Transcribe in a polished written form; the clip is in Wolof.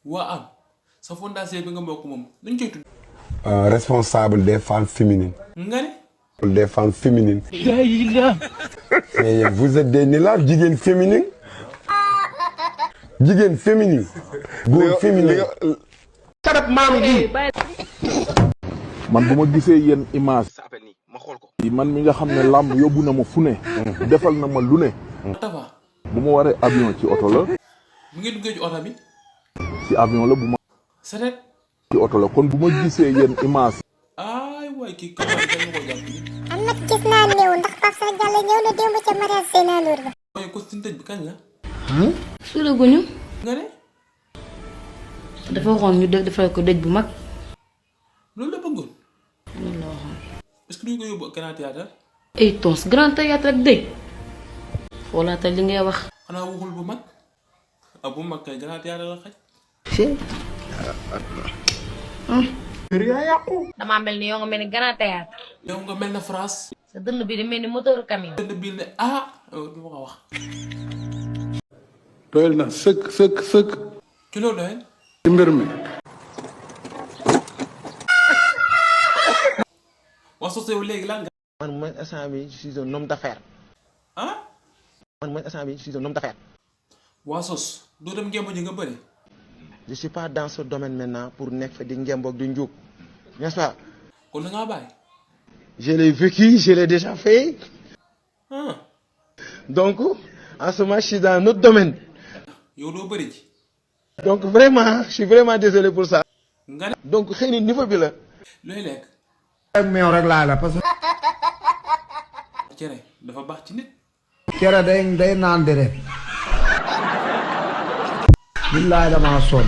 waa am sa fondation bi nga bokk moom dañ koy tudd. Responsable des femmes féminines. nga ne. Des femmes féminines. Mais vous êtes des nullards, jigéen féminine. Jigéen féminine. góor féminin. sarap maam gi. man bu ma gisee yenn image yi man mi nga xam ne làmb yóbbu na ma fu ne defal na ma lu ne Tafa. bu ma waree avion ci oto la bu ngeen duggee ci oto bi. ci avion la bu ma saret. ci oto la kon bu ma gisee yenn image ay waay kii kawaay dañ ma ko jàpp. am nag gis naa néew ndax Pape Cheikh Diallo ñëw na démb ca mariage Seyna Ndour ba. mooy ko suñu tëj bi kañ la. suulaguñu. nga ne. dafa waxoon ñu defal ko dëj bu mag. loolu la bëggoon. loolu la waxoon. est-ce que duñ ko yóbbu Grand Théâtre. ay tons grand théâtre ak dëj. xoolaatal li ngay wax. xanaa waxul bu mag. ah bu mag kay Grand Théâtre la xaj. damaa mel ni yow nga mel ni Grand Théâtre. yow nga mel na France. sa dënn bi di mel ni moteur camion. dënd bii ne ah du ma ko wax. doyal na sëkk ci loolu doyel. ci mbir mi. wax soo yow léegi lan nga. man mooy instant bi je suis un homme d'affaires. ah. man mooy instant bi je suis un homme d'affaires. waa sos doo dem ngemb ji nga bëri. je suis pas dans ce domaine maintenant pour nekk fa di ngemboog di njuug n'est-ce pas. kon da ngaa bàyyi. je l'ai vécu je l'ai déjà fait. ah. donc en ce moment je suis dans un autre domaine. yow doo bëri ji. donc vraiment je suis vraiment désolé pour ça. nga ne. donc xëy na niveau bi la. looy lekk. meew rek laa la parce que. cere dafa baax ci nit. cere day naan deret. billaay damaa sonn.